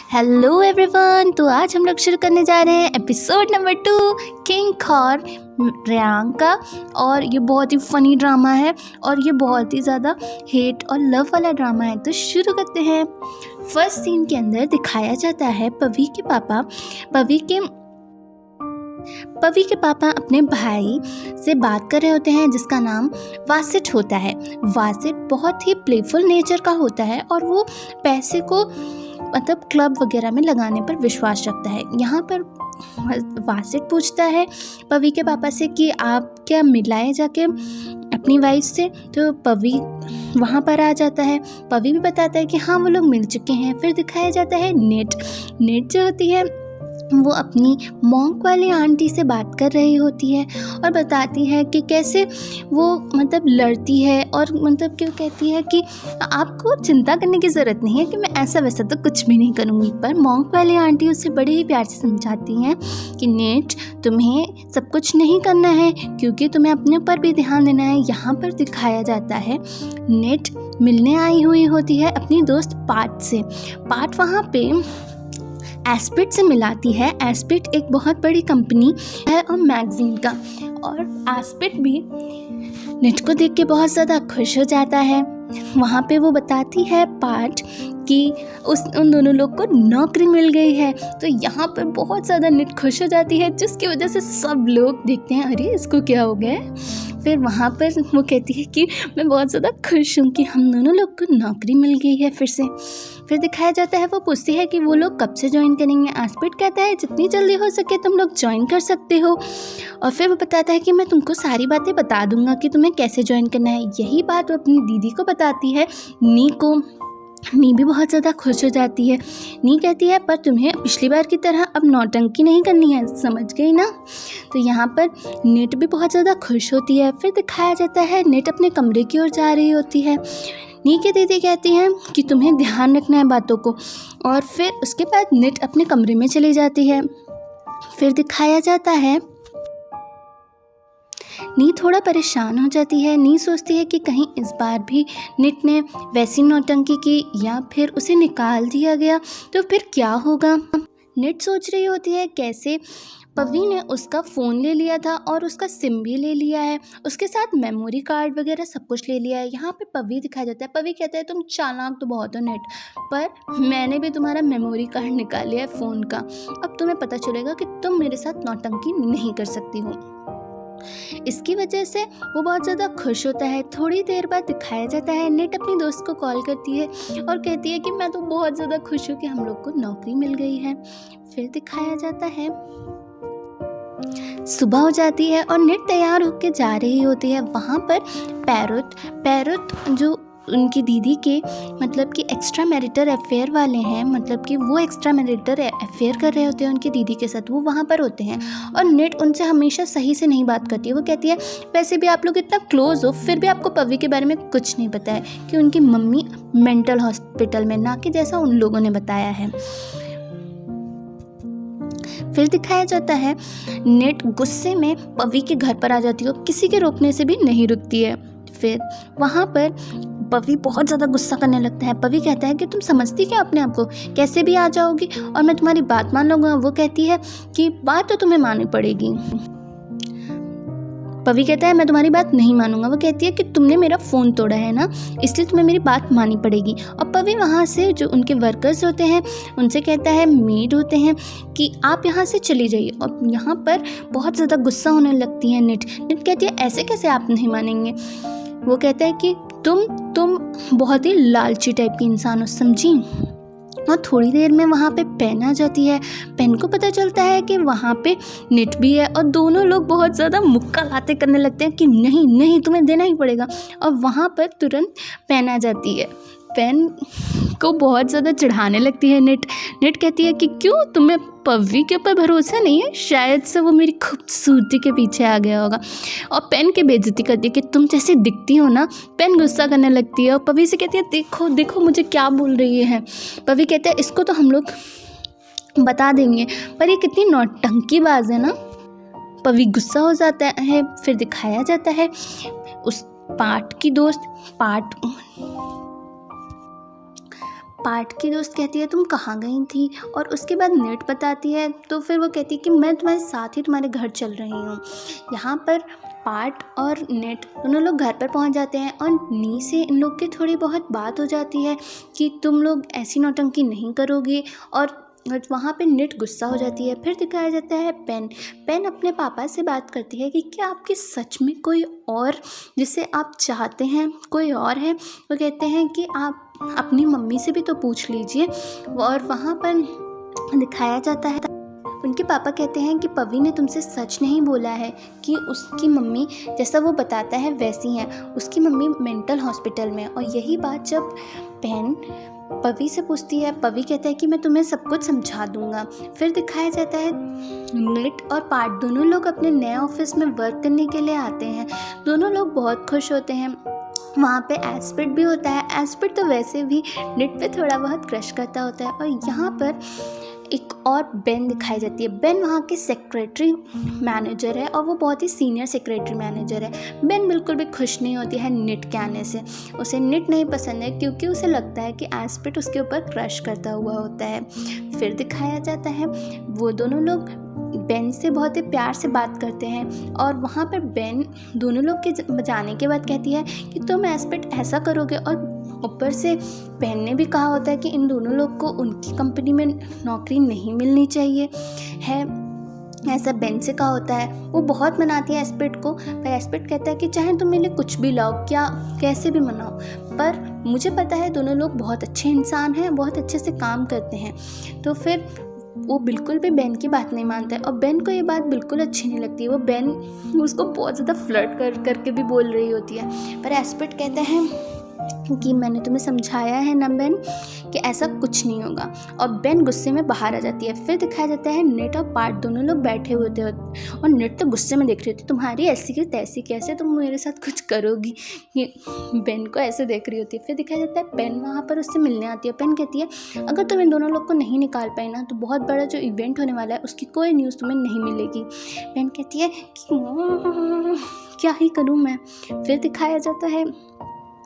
Hello everyone. तो आज हम लोग शुरू करने जा रहे हैं एपिसोड नंबर 2 किंग और प्रियंका। और ये बहुत ही फ़नी ड्रामा है और ये बहुत ही ज़्यादा हेट और लव वाला ड्रामा है। तो शुरू करते हैं। फर्स्ट सीन के अंदर दिखाया जाता है पवी के पापा अपने भाई से बात कर रहे होते हैं जिसका नाम वासिट होता है। वासिट बहुत ही प्लेफुल नेचर का होता है और वो पैसे को मतलब क्लब वगैरह में लगाने पर विश्वास रखता है। यहाँ पर वासिट पूछता है पवी के पापा से कि आप क्या मिलाए जाके अपनी वाइफ से। तो पवी वहाँ पर आ जाता है। पवी भी बताता है कि हाँ वो लोग मिल चुके हैं। फिर दिखाया जाता है नेट जो होती है वो अपनी मॉन्क वाली आंटी से बात कर रही होती है और बताती है कि कैसे वो मतलब लड़ती है और मतलब क्यों कहती है कि आपको चिंता करने की ज़रूरत नहीं है कि मैं ऐसा वैसा तो कुछ भी नहीं करूँगी। पर मॉन्क वाली आंटी उसे बड़े ही प्यार से समझाती हैं कि नेट तुम्हें सब कुछ नहीं करना है क्योंकि तुम्हें अपने ऊपर भी ध्यान देना है। यहाँ पर दिखाया जाता है नेट मिलने आई हुई होती है अपनी दोस्त पाट से। पाट वहाँ पे एस्पिड से मिलाती है। एस्पिड एक बहुत बड़ी कंपनी है और मैगजीन का। और एस्पिड भी नेट को देख के बहुत ज़्यादा खुश हो जाता है। वहाँ पे वो बताती है पार्ट कि उन दोनों लोग को नौकरी मिल गई है। तो यहाँ पर बहुत ज़्यादा नेट खुश हो जाती है जिसकी वजह से सब लोग देखते हैं अरे इसको क्या हो गया है। फिर वहाँ पर वो कहती है कि मैं बहुत ज़्यादा खुश हूँ कि हम दोनों लोग को नौकरी मिल गई है फिर से। फिर दिखाया जाता है वो पूछती है कि वो लोग कब से ज्वाइन करेंगे। एस्पिड कहता है जितनी जल्दी हो सके तुम लोग ज्वाइन कर सकते हो। और फिर वो बताता है कि मैं तुमको सारी बातें बता दूंगा कि तुम्हें कैसे ज्वाइन करना है। यही बात वो अपनी दीदी को बताती है नी को। नी भी बहुत ज़्यादा खुश हो जाती है। नी कहती है पर तुम्हें पिछली बार की तरह अब नौटंकी नहीं करनी है, समझ गई ना। तो यहाँ पर नेट भी बहुत ज़्यादा खुश होती है। फिर दिखाया जाता है नेट अपने कमरे की ओर जा रही होती है। नी की दीदी कहती हैं कि तुम्हें ध्यान रखना है बातों को। और फिर उसके बाद नेट अपने कमरे में चली जाती है। फिर दिखाया जाता है नी थोड़ा परेशान हो जाती है। नी सोचती है कि कहीं इस बार भी नेट ने वैसी नौटंकी की या फिर उसे निकाल दिया गया तो फिर क्या होगा। नेट सोच रही होती है कैसे पवी ने उसका फ़ोन ले लिया था और उसका सिम भी ले लिया है, उसके साथ मेमोरी कार्ड वगैरह सब कुछ ले लिया है। यहाँ पे पवी दिखाया जाता है। पवी कहता है तुम चालाक तो बहुत हो नेट, पर मैंने भी तुम्हारा मेमोरी कार्ड निकाल लिया है फ़ोन का। अब तुम्हें पता चलेगा कि तुम मेरे साथ नौटंकी नहीं कर सकती हो। इसकी वजह से वो बहुत ज़्यादा खुश होता है। थोड़ी देर बाद दिखाया जाता है नेट अपनी दोस्त को कॉल करती है और कहती है कि मैं तो बहुत ज़्यादा खुश हूँ कि हम लोग को नौकरी मिल गई है। फिर दिखाया जाता है सुबह हो जाती है और नेट तैयार होकर जा रही होती है। वहाँ पर पैरोट जो उनकी दीदी के मतलब कि एक्स्ट्रा मैरिटल अफेयर वाले हैं, मतलब कि वो एक्स्ट्रा मैरिटल अफेयर कर रहे होते हैं उनकी दीदी के साथ, वो वहाँ पर होते हैं। और नेट उनसे हमेशा सही से नहीं बात करती है। वो कहती है वैसे भी आप लोग इतना क्लोज हो फिर भी आपको पवी के बारे में कुछ नहीं पता है कि उनकी मम्मी मेंटल हॉस्पिटल में, ना कि जैसा उन लोगों ने बताया है। फिर दिखाया जाता है नेट गुस्से में पवी के घर पर आ जाती है और किसी के रोकने से भी नहीं रुकती है। फिर वहाँ पर पवी बहुत ज़्यादा गुस्सा करने लगता है। पवी कहता है कि तुम समझती क्या अपने आप को, कैसे भी आ जाओगी और मैं तुम्हारी बात मान लूँगा। वो कहती है कि बात तो तुम्हें माननी पड़ेगी। पवी कहता है मैं तुम्हारी बात नहीं मानूंगा। वो कहती है कि तुमने मेरा फ़ोन तोड़ा है ना, इसलिए तुम्हें मेरी बात माननी पड़ेगी। और पवी वहाँ से जो उनके वर्कर्स होते हैं उनसे कहता है, मेड होते हैं, कि आप यहाँ से चली जाइए। और यहाँ पर बहुत ज़्यादा गुस्सा होने लगती है नेट कहती है ऐसे कैसे आप नहीं मानेंगे। वो कहता है कि तुम बहुत ही लालची टाइप की इंसान हो, समझी। और थोड़ी देर में वहाँ पे पेन आ जाती है। पेन को पता चलता है कि वहाँ पे नेट भी है और दोनों लोग बहुत ज़्यादा मुक्का बातें करने लगते हैं कि नहीं नहीं तुम्हें देना ही पड़ेगा। और वहाँ पर तुरंत पेन आ जाती है। पेन को बहुत ज़्यादा चढ़ाने लगती है नेट कहती है कि क्यों तुम्हें पवी के ऊपर भरोसा नहीं है, शायद से वो मेरी खूबसूरती के पीछे आ गया होगा। और पेन की बेइज्जती करती है कि तुम जैसे दिखती हो ना। पेन गुस्सा करने लगती है और पवी से कहती है देखो देखो मुझे क्या बोल रही है। पवी कहते हैं इसको तो हम लोग बता देंगे, पर ये कितनी नौटंकीबाज है ना। पवी गुस्सा हो जाता है। फिर दिखाया जाता है उस पार्ट की दोस्त पार्ट की दोस्त कहती है तुम कहाँ गई थी, और उसके बाद नेट बताती है, तो फिर वो कहती है कि मैं तुम्हारे साथ ही तुम्हारे घर चल रही हूँ। यहाँ पर पार्ट और नेट दोनों लोग घर पर पहुँच जाते हैं और नी से इन लोग की थोड़ी बहुत बात हो जाती है कि तुम लोग ऐसी नौटंकी नहीं करोगे, और वहाँ पे नेट गुस्सा हो जाती है। फिर दिखाया जाता है पेन अपने पापा से बात करती है कि क्या आपके सच में कोई और जिसे आप चाहते हैं कोई और है। वो कहते हैं कि आप अपनी मम्मी से भी तो पूछ लीजिए। और वहाँ पर दिखाया जाता है उनके पापा कहते हैं कि पवी ने तुमसे सच नहीं बोला है कि उसकी मम्मी जैसा वो बताता है वैसी है, उसकी मम्मी मेंटल हॉस्पिटल में। और यही बात जब पेन पवी से पूछती है, पवी कहता है कि मैं तुम्हें सब कुछ समझा दूंगा। फिर दिखाया जाता है नेट और पार्ट दोनों लोग अपने नए ऑफिस में वर्क करने के लिए आते हैं। दोनों लोग बहुत खुश होते हैं। वहाँ पे एस्पिड भी होता है। एस्पिड तो वैसे भी नेट पे थोड़ा बहुत क्रश करता होता है। और यहाँ पर एक और बेन दिखाई जाती है। बेन वहाँ के सेक्रेटरी मैनेजर है और वो बहुत ही सीनियर सेक्रेटरी मैनेजर है। बेन बिल्कुल भी खुश नहीं होती है निट के आने से। उसे निट नहीं पसंद है क्योंकि उसे लगता है कि एस्पिड उसके ऊपर क्रश करता हुआ होता है। फिर दिखाया जाता है वो दोनों लोग बेन से बहुत ही प्यार से बात करते हैं। और वहाँ पर बेन दोनों लोग के जाने के बाद कहती है कि तुम एस्पिड ऐसा करोगे। और ऊपर से बेन ने भी कहा होता है कि इन दोनों लोग को उनकी कंपनी में नौकरी नहीं मिलनी चाहिए है, ऐसा बेन से कहा होता है। वो बहुत मनाती है एस्पिड को, पर एस्पिड कहता है कि चाहे तुम मेरे लिए कुछ भी लाओ, क्या कैसे भी मनाओ, पर मुझे पता है दोनों लोग बहुत अच्छे इंसान हैं, बहुत अच्छे से काम करते हैं। तो फिर वो बिल्कुल भी बेन की बात नहीं मानता है और बेन को ये बात बिल्कुल अच्छी नहीं लगती है। वो बेन उसको बहुत ज़्यादा फ्लर्ट करके भी बोल रही होती है। पर एस्पिड कहते हैं कि मैंने तुम्हें समझाया है ना बेन कि ऐसा कुछ नहीं होगा। और बेन गुस्से में बाहर आ जाती है। फिर दिखाया जाता है नेट और पार्ट दोनों लोग बैठे होते हैं और नेट तो गुस्से में देख रही होती है, तुम्हारी ऐसी की तैसी, कैसे तुम मेरे साथ कुछ करोगी, ये बेन को ऐसे देख रही होती है। फिर दिखाया जाता है पेन वहाँ पर उससे मिलने आती है। पेन कहती है अगर तुम इन दोनों लोग को नहीं निकाल पाए ना तो बहुत बड़ा जो इवेंट होने वाला है उसकी कोई न्यूज़ तुम्हें नहीं मिलेगी। पेन कहती है कि क्या ही करूँ मैं। फिर दिखाया जाता है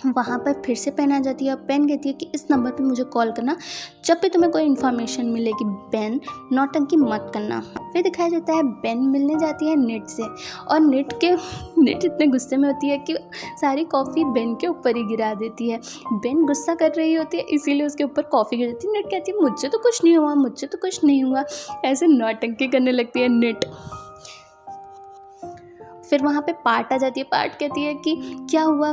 वहाँ पर फिर से पेन आ जाती है और पेन कहती है कि इस नंबर पे मुझे कॉल करना जब भी तुम्हें कोई इन्फॉर्मेशन मिलेगी। बेन नौटंकी मत करना। फिर दिखाया जाता है बेन मिलने जाती है नेट से और नेट इतने गुस्से में होती है कि सारी कॉफ़ी बेन के ऊपर ही गिरा देती है। बेन गुस्सा कर रही होती है इसीलिए उसके ऊपर कॉफ़ी गिर जाती है। नेट कहती है मुझे तो कुछ नहीं हुआ, मुझे तो कुछ नहीं हुआ, ऐसे नौटंकी करने लगती है नेट। फिर वहाँ पे पार्ट आ जाती है। पार्ट कहती है कि क्या हुआ।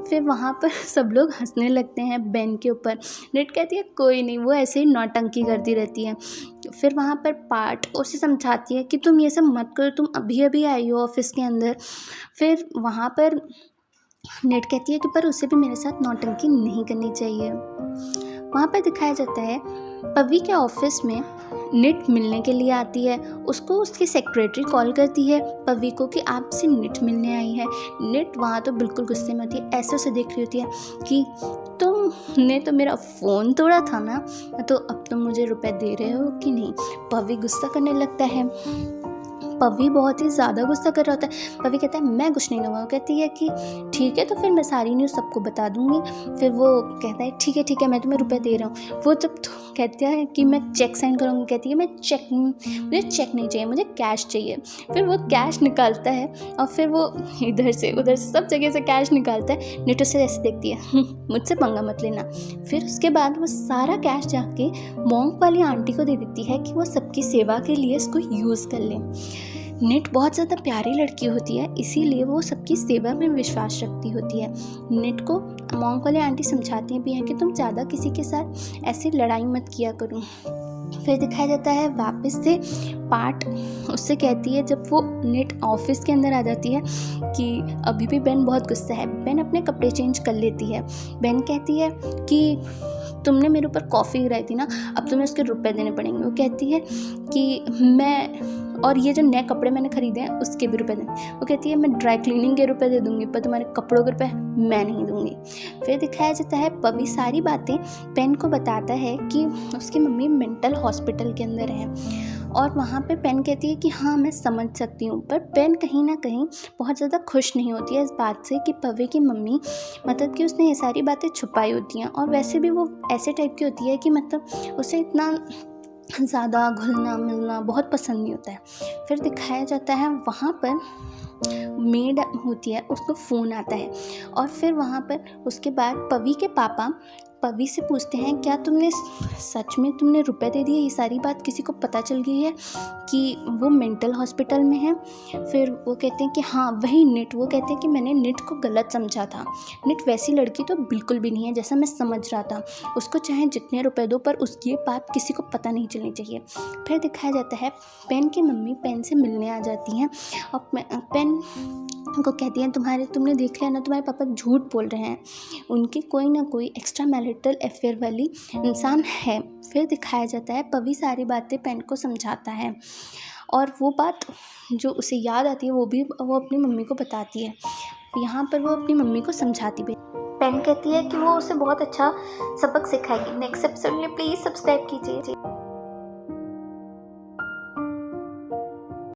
फिर वहाँ पर सब लोग हंसने लगते हैं बेन के ऊपर। नेट कहती है कोई नहीं, वो ऐसे ही नौटंकी करती रहती है। फिर वहाँ पर पार्ट उसे समझाती है कि तुम ये सब मत करो, तुम अभी अभी आई हो ऑफिस के अंदर। फिर वहाँ पर नेट कहती है कि पर उसे भी मेरे साथ नौटंकी नहीं करनी चाहिए। वहाँ पर दिखाया जाता है पवी के ऑफिस में निट मिलने के लिए आती है। उसको उसकी सेक्रेटरी कॉल करती है पवी को कि आपसे निट मिलने आई है। निट वहाँ तो बिल्कुल गुस्से में होती है, ऐसे उसे देख रही होती है कि तुमने तो मेरा फ़ोन तोड़ा था ना, तो अब तुम मुझे रुपए दे रहे हो कि नहीं। पवी गुस्सा करने लगता है। पवी बहुत ही ज़्यादा गुस्सा कर रहा होता है। पवी कहता है मैं कुछ नहीं दूँगा। वो कहती है कि ठीक है तो फिर मैं सारी न्यूज़ सबको बता दूँगी। फिर वो कहता है ठीक है मैं तुम्हें रुपए दे रहा हूँ। वो जब कहता है कि मैं चेक साइन करूँगी, कहती है मुझे चेक नहीं चाहिए, मुझे कैश चाहिए। फिर वो कैश निकालता है और फिर वो इधर से उधर से सब जगह से कैश निकालता है। नेट उसे ऐसे देखती है मुझसे पंगा मत लेना। फिर उसके बाद वो सारा कैश जाके मॉन्क वाली आंटी को दे देती है कि वो सबकी सेवा के लिए इसको यूज़ कर लें। नेट बहुत ज़्यादा प्यारी लड़की होती है इसीलिए वो सबकी सेवा में विश्वास रखती होती है। नेट को मॉन्क वाली आंटी समझाती भी हैं कि तुम ज़्यादा किसी के साथ ऐसी लड़ाई मत किया करो। फिर दिखाया जाता है वापस से पार्ट उससे कहती है जब वो नेट ऑफिस के अंदर आ जाती है कि अभी भी बेन बहुत गुस्सा है। बेन अपने कपड़े चेंज कर लेती है। बेन कहती है कि तुमने मेरे ऊपर कॉफ़ी गिराई थी ना, अब तुम्हें उसके रुपए देने पड़ेंगे। वो कहती है कि मैं और ये जो नए कपड़े मैंने खरीदे हैं उसके भी रुपए दें। वो कहती है मैं ड्राई क्लीनिंग के रुपए दे दूँगी पर तुम्हारे कपड़ों के रुपए मैं नहीं दूँगी। फिर दिखाया जाता है पवी सारी बातें पेन को बताता है कि उसकी मम्मी मेंटल हॉस्पिटल के अंदर है और वहाँ पे पेन कहती है कि हाँ मैं समझ सकती हूँ, पर पेन कहीं ना कहीं बहुत ज़्यादा खुश नहीं होती है इस बात से कि पवी की मम्मी मतलब कि उसने ये सारी बातें छुपाई होती हैं। और वैसे भी वो ऐसे टाइप की होती है कि मतलब उसे इतना ज़्यादा घुलना मिलना बहुत पसंद नहीं होता है। फिर दिखाया जाता है वहाँ पर मेड होती है, उसको फ़ोन आता है और फिर वहाँ पर उसके बाद पवी के पापा पवी से पूछते हैं क्या तुमने सच में तुमने रुपए दे दिए, ये सारी बात किसी को पता चल गई है कि वो मेंटल हॉस्पिटल में है। फिर वो कहते हैं कि हाँ वही निट, वो कहते हैं कि मैंने निट को गलत समझा था, निट वैसी लड़की तो बिल्कुल भी नहीं है जैसा मैं समझ रहा था, उसको चाहे जितने रुपए दो पर उसकी बात किसी को पता नहीं चलनी चाहिए। फिर दिखाया जाता है पेन की मम्मी पेन से मिलने आ जाती हैं और पेन को कहती हैं तुमने देख लिया ना, तुम्हारे पापा झूठ बोल रहे हैं, उनकी कोई ना कोई एक्स्ट्रा मैरिटल अफेयर वाली इंसान है। फिर दिखाया जाता है पवी सारी बातें पेन को समझाता है और वो बात जो उसे याद आती है वो अपनी मम्मी को बताती है। यहाँ पर वो अपनी मम्मी को समझाती भी, पेन कहती है कि वो उसे बहुत अच्छा सबक सिखाएगी। नेक्स्ट एपिसोड में प्लीज़ सब्सक्राइब कीजिए।